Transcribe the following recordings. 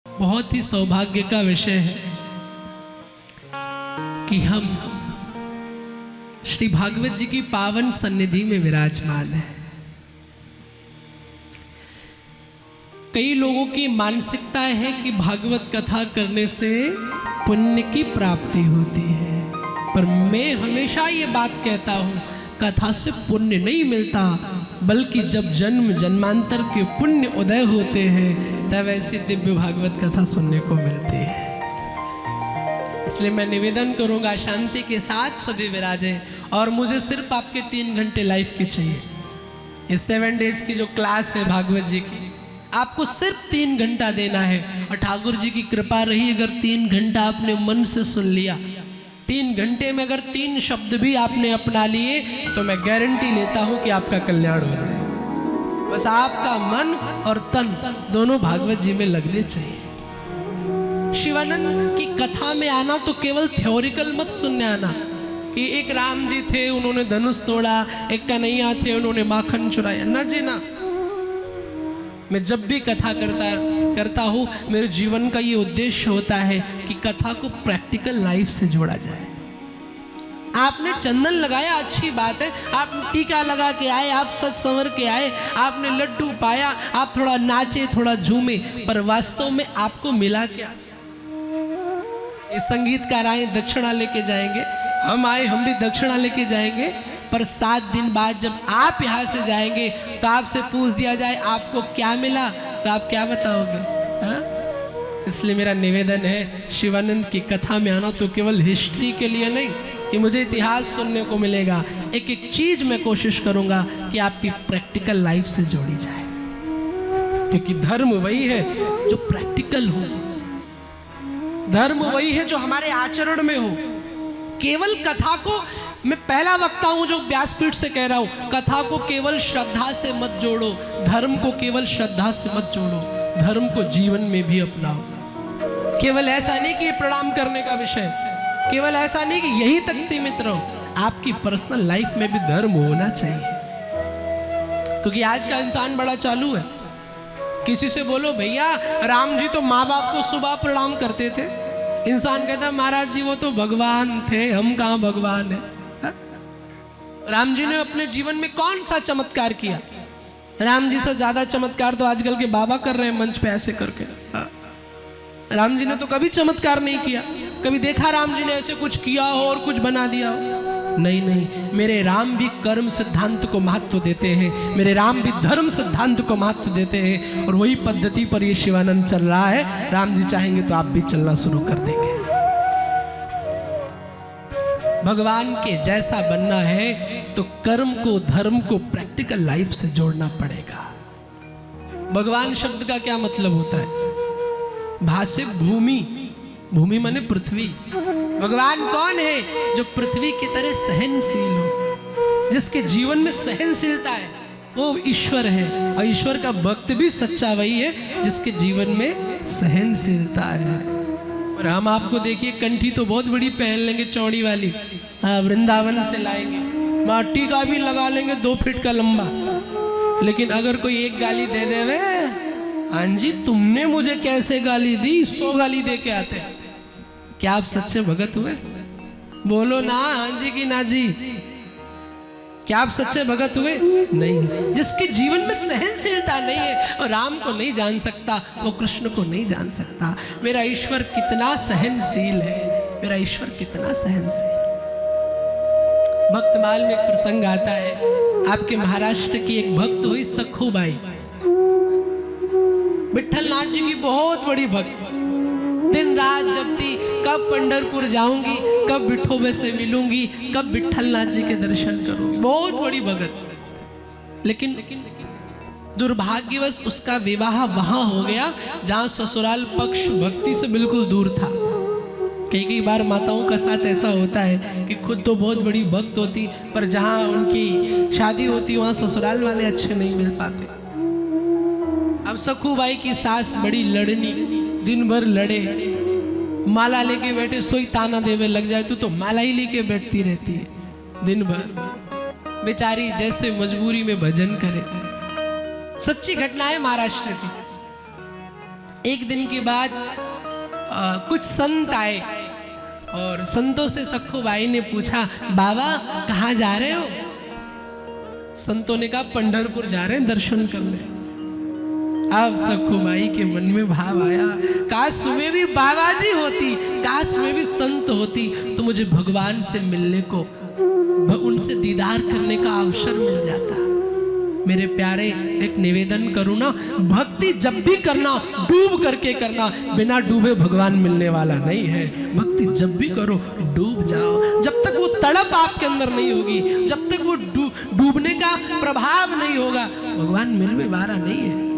बहुत ही सौभाग्य का विषय है कि हम श्री भागवत जी की पावन सन्निधि में विराजमान है। कई लोगों की मानसिकता है कि भागवत कथा करने से पुण्य की प्राप्ति होती है, पर मैं हमेशा ये बात कहता हूँ, कथा से पुण्य नहीं मिलता, बल्कि जब जन्म जन्मांतर के पुण्य उदय होते हैं तब ऐसी दिव्य भागवत कथा सुनने को मिलती है। इसलिए मैं निवेदन करूंगा शांति के साथ सभी विराजे, और मुझे सिर्फ आपके 3 घंटे लाइफ के चाहिए। इस 7 डेज की जो क्लास है भागवत जी की, आपको सिर्फ 3 घंटा देना है। और ठाकुर जी की कृपा रही, अगर 3 घंटा आपने मन से सुन लिया, 3 घंटे में अगर 3 शब्द भी आपने अपना लिए, तो मैं गारंटी लेता हूं कि आपका कल्याण हो जाए। बस आपका मन और तन दोनों भागवत जी में लगने चाहिए। शिवानंद की कथा में आना तो केवल थ्योरिकल मत सुनने आना कि एक राम जी थे उन्होंने धनुष तोड़ा, एक कन्हैया थे उन्होंने माखन चुराया, ना जी ना। मैं जब भी कथा करता हूँ, मेरे जीवन का ये उद्देश्य होता है कि कथा को प्रैक्टिकल लाइफ से जोड़ा जाए। आपने चंदन लगाया, अच्छी बात है, आप टीका लगा के आए, आप सच संवर के आए, आपने लड्डू पाया, आप थोड़ा नाचे थोड़ा झूमे, पर वास्तव में आपको मिला क्या? ये संगीतकार आए दक्षिणा लेके जाएंगे, हम आए हम भी दक्षिणा लेके जाएंगे, पर 7 दिन बाद जब आप यहाँ से जाएंगे तो आपसे पूछ दिया जाए आपको क्या मिला, तो आप क्या बताओगे? हाँ? इसलिए मेरा निवेदन है, शिवानंद की कथा में आना तो केवल हिस्ट्री के लिए नहीं कि मुझे इतिहास सुनने को मिलेगा, एक एक चीज मैं कोशिश करूंगा कि आपकी प्रैक्टिकल लाइफ से जोड़ी जाए, क्योंकि धर्म वही है जो प्रैक्टिकल हो, धर्म वही है जो हमारे आचरण में हो। केवल कथा को, मैं पहला वक्ता हूं जो व्यासपीठ से कह रहा हूं, कथा को केवल श्रद्धा से मत जोड़ो, धर्म को केवल श्रद्धा से मत जोड़ो, धर्म को जीवन में भी अपनाओ। केवल ऐसा नहीं कि प्रणाम करने का विषय, केवल ऐसा नहीं कि यहीं तक सीमित रहो, आपकी पर्सनल लाइफ में भी धर्म होना चाहिए। क्योंकि आज का इंसान बड़ा चालू है, किसी से बोलो भैया राम जी तो माँ बाप को सुबह प्रणाम करते थे, इंसान कहता महाराज जी वो तो भगवान थे, हम कहाँ भगवान है? राम जी ने अपने जीवन में कौन सा चमत्कार किया? राम जी से ज्यादा चमत्कार तो आजकल के बाबा कर रहे हैं मंच पे ऐसे करके। राम जी ने तो कभी चमत्कार नहीं किया, कभी देखा राम जी ने ऐसे कुछ किया हो और कुछ बना दिया हो? नहीं नहीं, मेरे राम भी कर्म सिद्धांत को महत्व देते हैं, मेरे राम भी धर्म सिद्धांत को महत्व देते हैं, और वही पद्धति पर ये शिवानंद चल रहा है। राम जी चाहेंगे तो आप भी चलना शुरू कर देंगे। भगवान के जैसा बनना है तो कर्म को, धर्म को प्रैक्टिकल लाइफ से जोड़ना पड़ेगा। भगवान शब्द का क्या मतलब होता है? भाष्य भूमि, भूमि माने पृथ्वी। भगवान कौन है? जो पृथ्वी की तरह सहनशील हो, जिसके जीवन में सहनशीलता है, वो ईश्वर है। और ईश्वर का भक्त भी सच्चा वही है जिसके जीवन में सहनशीलता है। और हम आपको देखिए, कंठी तो बहुत बड़ी पहन लेंगे, चौड़ी वाली, हाँ वृंदावन से लाएंगे, माटी का भी लगा लेंगे 2 फीट का लंबा, लेकिन अगर कोई एक गाली दे देवे, हाँ जी तुमने मुझे कैसे गाली दी, 100 गाली दे के आते। क्या आप सच्चे भगत हुए? बोलो ना हाँ जी की ना जी। क्या आप सच्चे भगत हुए? नहीं। जिसके जीवन में सहनशीलता नहीं है और राम को नहीं जान सकता, वो कृष्ण को नहीं जान सकता। मेरा ईश्वर कितना सहनशील है, मेरा ईश्वर कितना सहनशील। भक्तमाल में एक प्रसंग आता है, आपके महाराष्ट्र की एक भक्त हुई सखूबाई, विठल नाथ जी की बहुत बड़ी भक्त, दिन रात जपती, कब पंढरपुर जाऊंगी, कब विठोबे से मिलूंगी, कब विठल नाथ जी के दर्शन करूंगी, बहुत बड़ी भगत। लेकिन दुर्भाग्यवश उसका विवाह वहां हो गया जहां ससुराल पक्ष भक्ति से बिल्कुल दूर था। कई बार माताओं का साथ ऐसा होता है कि खुद तो बहुत बड़ी भक्त होती, पर जहां उनकी शादी होती वहां ससुराल वाले अच्छे नहीं मिल पाते। अब सखूबाई की सास बड़ी लड़नी, दिन भर लड़े, माला लेके बैठे, सोई ताना देवे लग जाए तो माला ही लेके बैठती रहती है दिन भर। बेचारी जैसे मजबूरी में भजन करे। सच्ची घटना है महाराष्ट्र की। एक दिन के बाद कुछ संत आए और संतों से सखुबाई ने पूछा, बाबा कहाँ जा रहे हो? संतों ने कहा पंढरपुर जा रहे हैं दर्शन करने। अब सखुबाई के मन में भाव आया, काश मैं भी बाबा जी होती, काश मैं भी संत होती तो मुझे भगवान से मिलने को, उनसे दीदार करने का अवसर मिल जाता। मेरे प्यारे, एक निवेदन करूं ना, भक्ति जब भी करना डूब करके करना, बिना डूबे भगवान मिलने वाला नहीं है। भक्ति जब भी करो डूब जाओ। जब तक वो तड़प आपके अंदर नहीं होगी, जब तक वो डूबने का प्रभाव नहीं होगा, भगवान मिलने वाला नहीं है।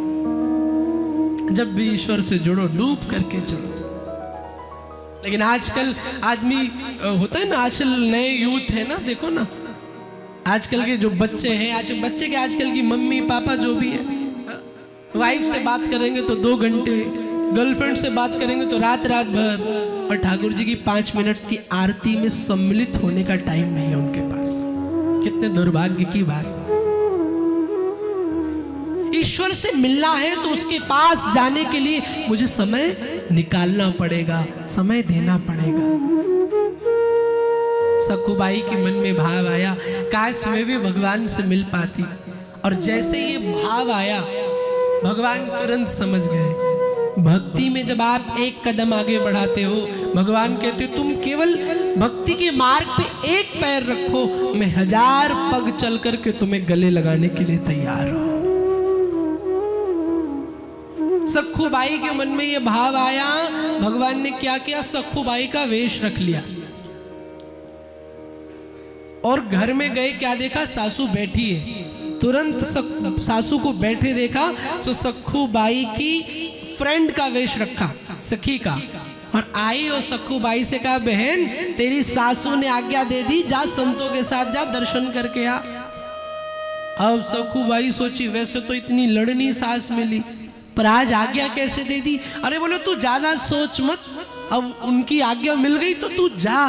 जब भी ईश्वर से जुड़ो डूब करके चलो। लेकिन आजकल आदमी होता है ना, आजकल नए यूथ है ना, देखो ना आजकल के जो बच्चे हैं, आजकल की मम्मी पापा जो भी है, वाइफ से बात करेंगे तो 2 घंटे, गर्लफ्रेंड से बात करेंगे तो रात भर, और ठाकुर जी की 5 मिनट की आरती में सम्मिलित होने का टाइम नहीं है उनके पास। कितने दुर्भाग्य की बात है। ईश्वर से मिलना है तो उसके पास जाने के लिए मुझे समय निकालना पड़ेगा, समय देना पड़ेगा। सखुबाई के मन में भाव आया, काश मैं भी भगवान से मिल पाती। और जैसे ये भाव आया, भगवान तुरंत समझ गए। भक्ति में जब आप एक कदम आगे बढ़ाते हो, भगवान कहते तुम केवल भक्ति के मार्ग पे एक पैर रखो, मैं 1000 पग चल करके तुम्हें गले लगाने के लिए तैयार हूं। सखुबाई के मन में ये भाव आया, भगवान ने क्या किया, सखुबाई का वेश रख लिया और घर में गए, क्या देखा, सासू बैठी है। तुरंत सासू को बैठे देखा तो सखुबाई की फ्रेंड का वेश रखा, सखी का, और आई और सखुबाई से कहा, बहन तेरी सासू ने आज्ञा दे दी, जा संतों के साथ जा दर्शन करके आ। अब सखुबाई सोची, वैसे तो इतनी लड़नी सास मिली, पर आज आज्ञा कैसे दे दी? अरे बोले तू ज्यादा सोच मत, अब उनकी आज्ञा मिल गई तो तू जा।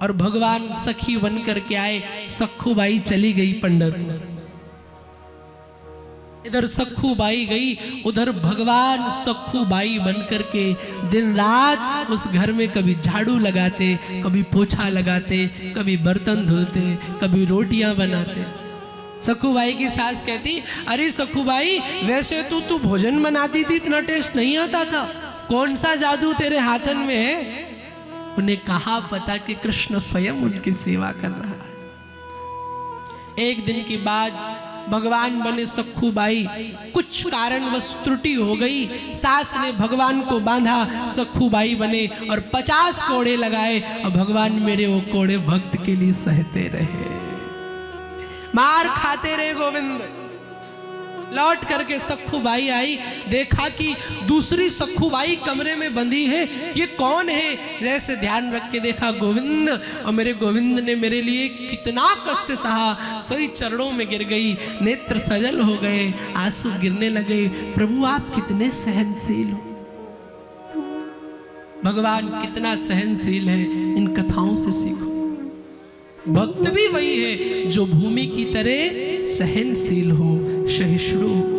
और भगवान सखी बन करके आए, सखुबाई चली गई पंढरपुर। इधर सखुबाई गई, उधर भगवान सखुबाई बन करके दिन रात उस घर में कभी झाड़ू लगाते, कभी पोछा लगाते, कभी बर्तन धुलते, कभी रोटियां बनाते। सखुबाई की सास कहती, अरे सखुबाई वैसे तू भोजन बनाती थी, इतना टेस्ट नहीं आता था, कौन सा जादू तेरे हाथन में है? उन्हें कहा पता कि कृष्ण स्वयं उनकी सेवा कर रहा है। एक दिन के बाद भगवान बने सखुबाई, कुछ कारणवश त्रुटि हो गई, सास ने भगवान को बांधा, सखुबाई बने और 50 कोड़े लगाए, और भगवान मेरे वो कोड़े भक्त के लिए सहते रहे, मार खाते रहे गोविंद। लौट करके सखुबाई आई, देखा कि दूसरी सखुबाई कमरे में बंधी है, ये कौन है? जैसे ध्यान रख के देखा, गोविंद, और मेरे गोविंद ने मेरे लिए कितना कष्ट सहा, सोई चरणों में गिर गई, नेत्र सजल हो गए, आंसू गिरने लगे। प्रभु आप कितने सहनशील हो, भगवान कितना सहनशील है, इन कथाओं से सीखो। भक्त भी वही है जो भूमि की तरह सहनशील हो, सहिष्णु हो।